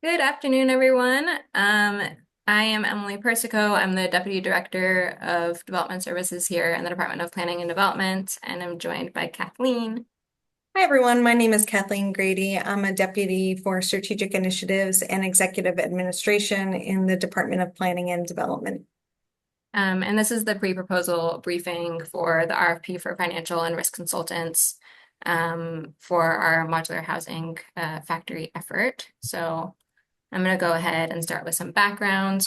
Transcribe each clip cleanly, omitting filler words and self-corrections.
Good afternoon, everyone. I am Emily Persico. I'm the Deputy Director of Development Services here in the Department of Planning and Development, and I'm joined by Kathleen. Hi, everyone. My name is Kathleen Grady. I'm a deputy for strategic initiatives and executive administration in the Department of Planning and Development. And this is the pre-proposal briefing for the RFP for financial and risk consultants for our modular housing factory effort. So I'm going to go ahead and start with some background.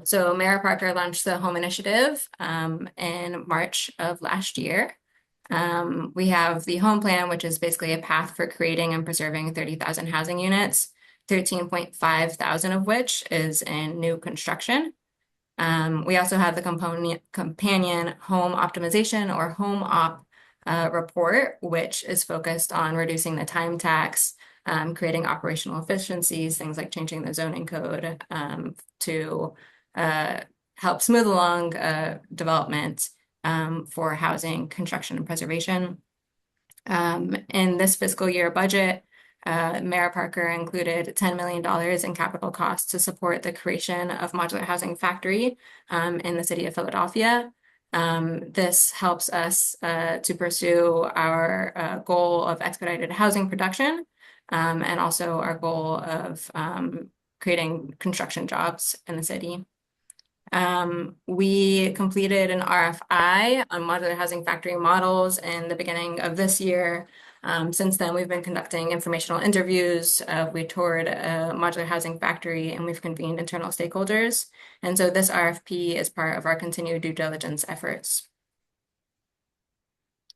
So Mayor Parker launched the Home Initiative in March of last year. We have the home plan, which is basically a path for creating and preserving 30,000 housing units, 13.5 thousand of which is in new construction. We also have the companion home optimization or home op report, which is focused on reducing the time tax, creating operational efficiencies, things like changing the zoning code to help smooth along development for housing, construction, and preservation. In this fiscal year budget, Mayor Parker included $10 million in capital costs to support the creation of Modular Housing Factory in the city of Philadelphia. This helps us to pursue our goal of expedited housing production and also our goal of creating construction jobs in the city. We completed an RFI on modular housing factory models in the beginning of this year. Since then, we've been conducting informational interviews. We toured a modular housing factory and we've convened internal stakeholders. And so this RFP is part of our continued due diligence efforts.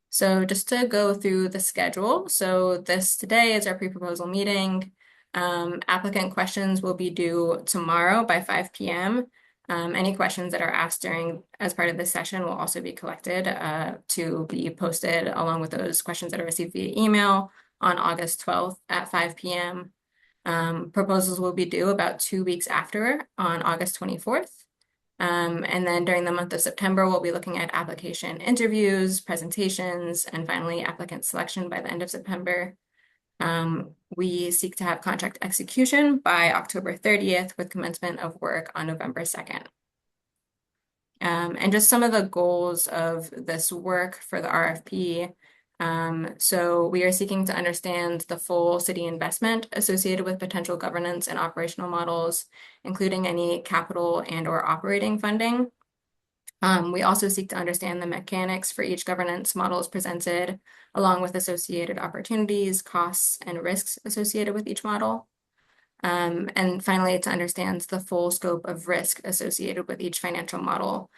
So just to go through the schedule. So this today is our pre-proposal meeting. Applicant questions will be due tomorrow by 5 p.m. Any questions that are asked as part of this session will also be collected to be posted along with those questions that are received via email on August 12th at 5 p.m. Proposals will be due about 2 weeks after on August 24th. And then during the month of September, we'll be looking at application interviews, presentations, and finally applicant selection by the end of September. We seek to have contract execution by October 30th with commencement of work on November 2nd. And just some of the goals of this work for the RFP. So we are seeking to understand the full city investment associated with potential governance and operational models, including any capital and or operating funding. We also seek to understand the mechanics for each governance models presented, along with associated opportunities, costs, and risks associated with each model. And finally, to understand the full scope of risk associated with each financial model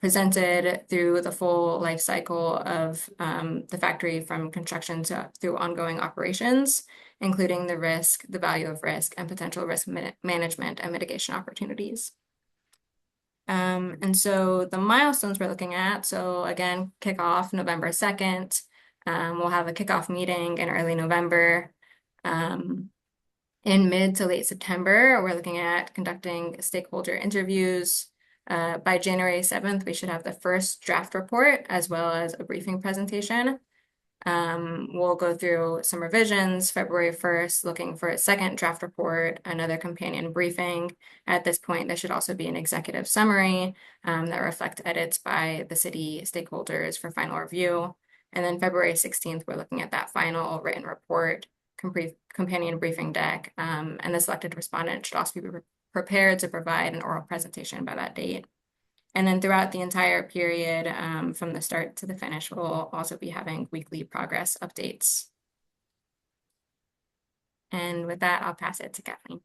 presented through the full life cycle of the factory from construction through ongoing operations, including the risk, the value of risk, and potential risk management and mitigation opportunities. And so the milestones we're looking at, so again, kickoff November 2nd. We'll have a kickoff meeting in early November. In mid to late September, we're looking at conducting stakeholder interviews. By January 7th, we should have the first draft report as well as a briefing presentation. We'll go through some revisions February 1st, looking for a second draft report, another companion briefing. At this point, there should also be an executive summary that reflect edits by the city stakeholders for final review. And then February 16th, we're looking at that final written report, companion briefing deck, and the selected respondent should also be prepared to provide an oral presentation by that date. And then throughout the entire period, from the start to the finish, we'll also be having weekly progress updates. And with that, I'll pass it to Kathleen.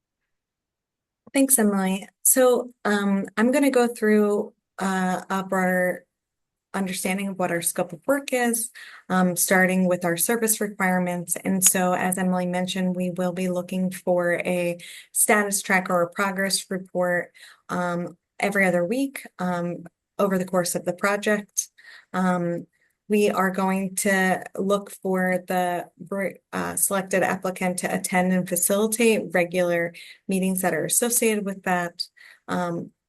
Thanks, Emily. So I'm going to go through a broader understanding of what our scope of work is, starting with our service requirements. And so, as Emily mentioned, we will be looking for a status track or a progress report every other week over the course of the project. We are going to look for the selected applicant to attend and facilitate regular meetings that are associated with that.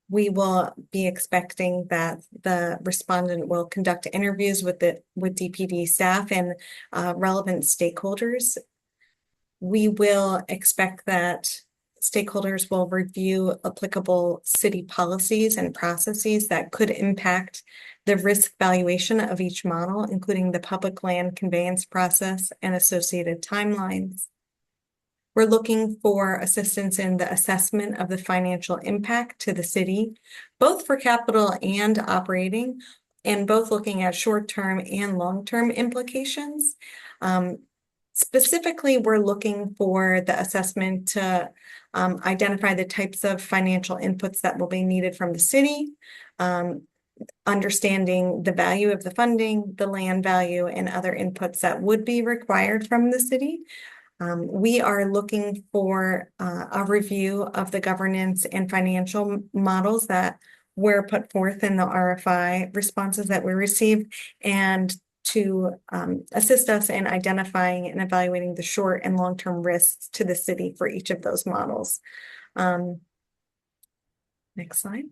We will be expecting that the respondent will conduct interviews with DPD staff and relevant stakeholders. We will expect that stakeholders will review applicable city policies and processes that could impact the risk valuation of each model, including the public land conveyance process and associated timelines. We're looking for assistance in the assessment of the financial impact to the city, both for capital and operating, and both looking at short-term and long-term implications. Specifically, we're looking for the assessment to identify the types of financial inputs that will be needed from the city, understanding the value of the funding, the land value, and other inputs that would be required from the city. We are looking for a review of the governance and financial models that were put forth in the RFI responses that we received, and to assist us in identifying and evaluating the short and long-term risks to the city for each of those models. Next slide.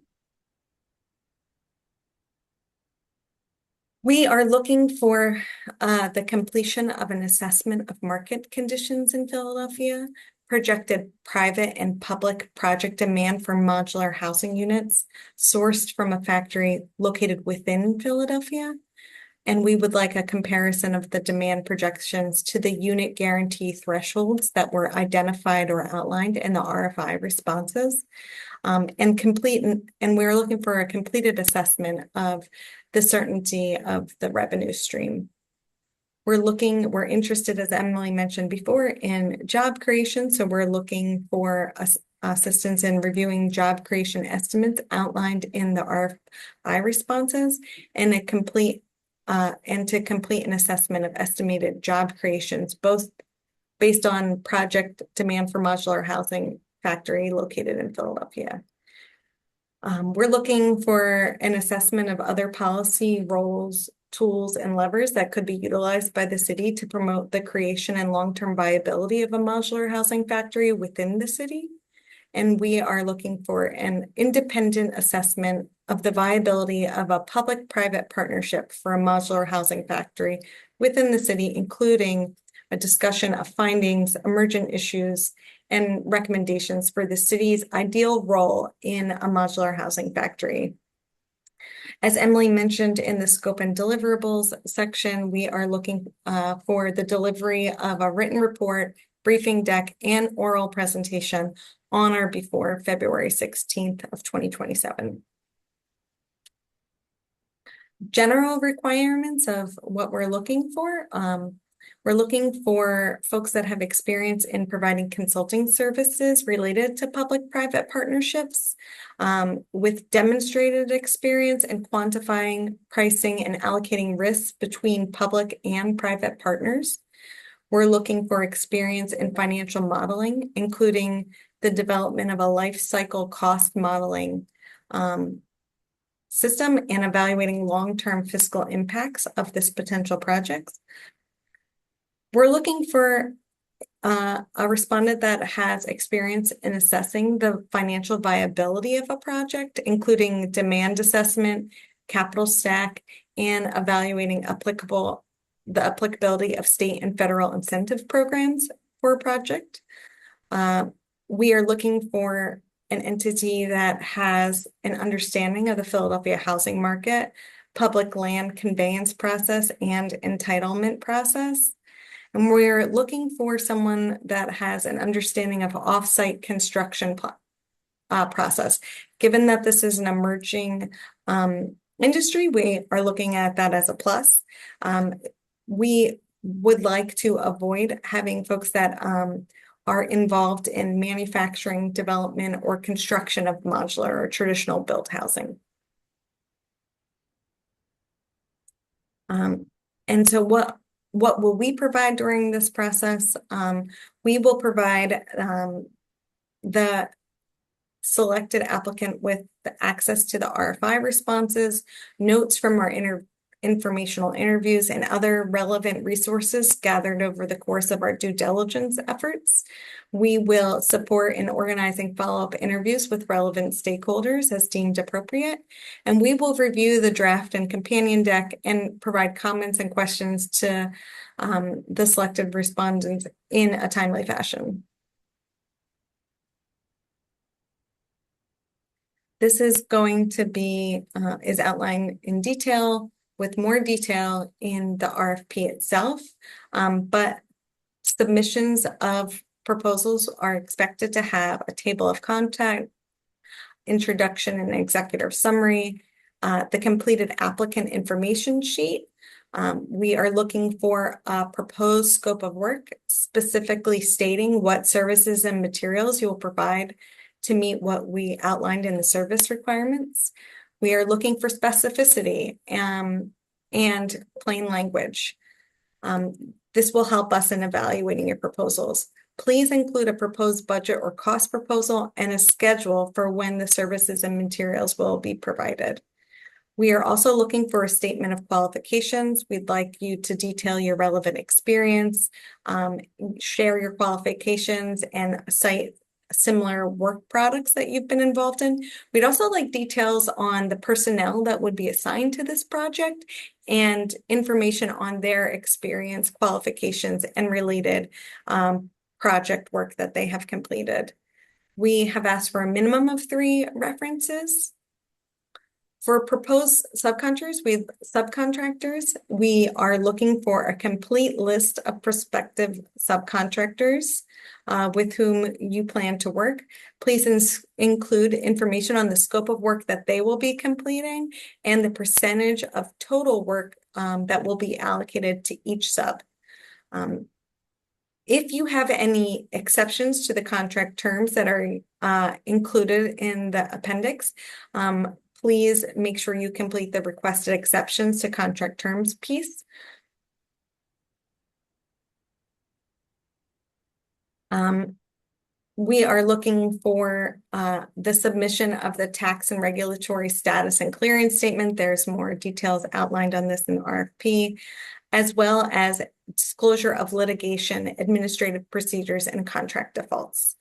We are looking for the completion of an assessment of market conditions in Philadelphia, projected private and public project demand for modular housing units sourced from a factory located within Philadelphia. And we would like a comparison of the demand projections to the unit guarantee thresholds that were identified or outlined in the RFI responses. And we're looking for a completed assessment of the certainty of the revenue stream. We're interested, as Emily mentioned before, in job creation. So we're looking for assistance in reviewing job creation estimates outlined in the RFI responses, and to complete an assessment of estimated job creations, both based on project demand for modular housing factory located in Philadelphia. We're looking for an assessment of other policy roles, tools, and levers that could be utilized by the city to promote the creation and long-term viability of a modular housing factory within the city. And we are looking for an independent assessment of the viability of a public-private partnership for a modular housing factory within the city, including a discussion of findings, emergent issues, and recommendations for the city's ideal role in a modular housing factory. As Emily mentioned in the scope and deliverables section, we are looking for the delivery of a written report, briefing deck, and oral presentation on or before February 16th of 2027. General requirements of what we're looking for. We're looking for folks that have experience in providing consulting services related to public-private partnerships, with demonstrated experience in quantifying, pricing, and allocating risks between public and private partners. We're looking for experience in financial modeling, including the development of a life cycle cost modeling system and evaluating long-term fiscal impacts of this potential project. We're looking for a respondent that has experience in assessing the financial viability of a project, including demand assessment, capital stack, and evaluating the applicability of state and federal incentive programs for a project. We are looking for an entity that has an understanding of the Philadelphia housing market, public land conveyance process, and entitlement process. And we're looking for someone that has an understanding of off-site construction process. Given that this is an emerging industry, we are looking at that as a plus. We would like to avoid having folks that are involved in manufacturing, development, or construction of modular or traditional built housing. And so what will we provide during this process? We will provide the selected applicant with the access to the RFI responses, notes from our informational interviews, and other relevant resources gathered over the course of our due diligence efforts. We will support in organizing follow-up interviews with relevant stakeholders as deemed appropriate, and we will review the draft and companion deck and provide comments and questions to the selected respondents in a timely fashion. This is going to be is outlined in detail with more detail in the RFP itself, but submissions of proposals are expected to have a table of content, introduction and executive summary, the completed applicant information sheet. We are looking for a proposed scope of work, specifically stating what services and materials you will provide to meet what we outlined in the service requirements. We are looking for specificity and plain language. This will help us in evaluating your proposals. Please include a proposed budget or cost proposal and a schedule for when the services and materials will be provided. We are also looking for a statement of qualifications. We'd like you to detail your relevant experience, share your qualifications, and cite similar work products that you've been involved in. We'd also like details on the personnel that would be assigned to this project and information on their experience, qualifications, and related project work that they have completed. We have asked for a minimum of 3 references. For proposed subcontractors, we are looking for a complete list of prospective subcontractors with whom you plan to work. Please include information on the scope of work that they will be completing and the percentage of total work that will be allocated to each sub. If you have any exceptions to the contract terms that are included in the appendix, please make sure you complete the requested exceptions to contract terms piece. We are looking for the submission of the tax and regulatory status and clearance statement. There's more details outlined on this in the RFP, as well as disclosure of litigation, administrative procedures, and contract defaults.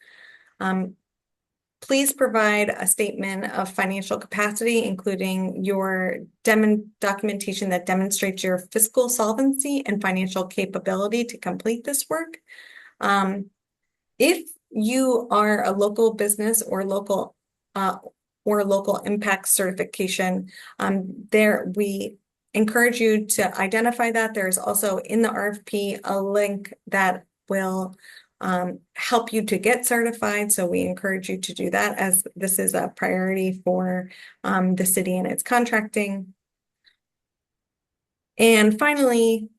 Please provide a statement of financial capacity, including your documentation that demonstrates your fiscal solvency and financial capability to complete this work. If you are a local business or local impact certification, we encourage you to identify that. There's also in the RFP a link that will help you to get certified. So we encourage you to do that, as this is a priority for the city and its contracting. And finally,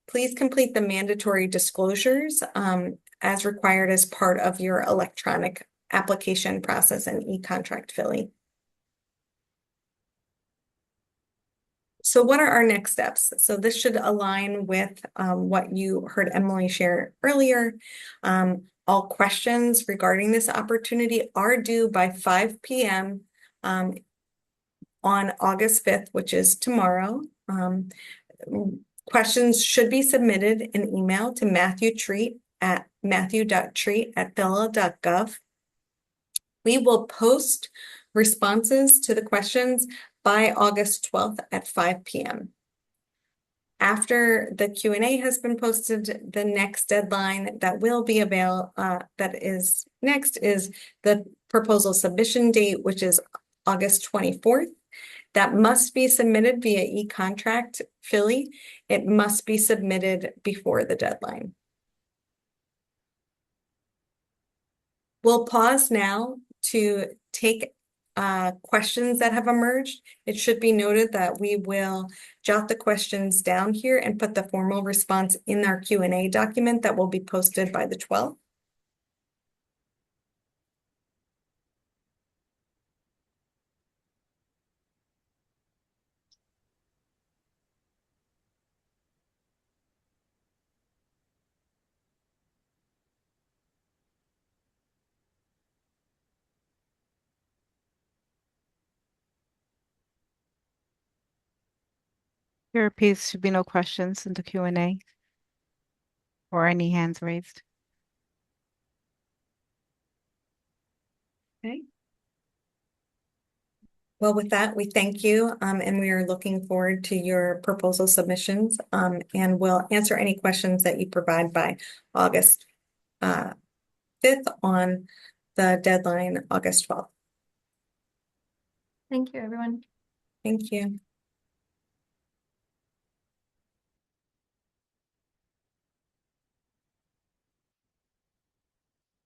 please complete the mandatory disclosures as required as part of your electronic application process and e-contract filling. So what are our next steps? So this should align with what you heard Emily share earlier. All questions regarding this opportunity are due by 5 p.m. On August 5th, which is tomorrow. Questions should be submitted in email to Matthew Treat at matthew.treat@phila.gov. We will post responses to the questions by August 12th at 5 p.m. After the Q&A has been posted, the next deadline that will be available, that is next, is the proposal submission date, which is August 24th. That must be submitted via e-contract Philly. It must be submitted before the deadline. We'll pause now to take questions that have emerged. It should be noted that we will jot the questions down here and put the formal response in our Q&A document that will be posted by the 12th. There appears to be no questions in the Q&A or any hands raised. Okay. Well, with that, we thank you, and we are looking forward to your proposal submissions, and we'll answer any questions that you provide by August 5th on the deadline, August 12th. Thank you, everyone. Thank you.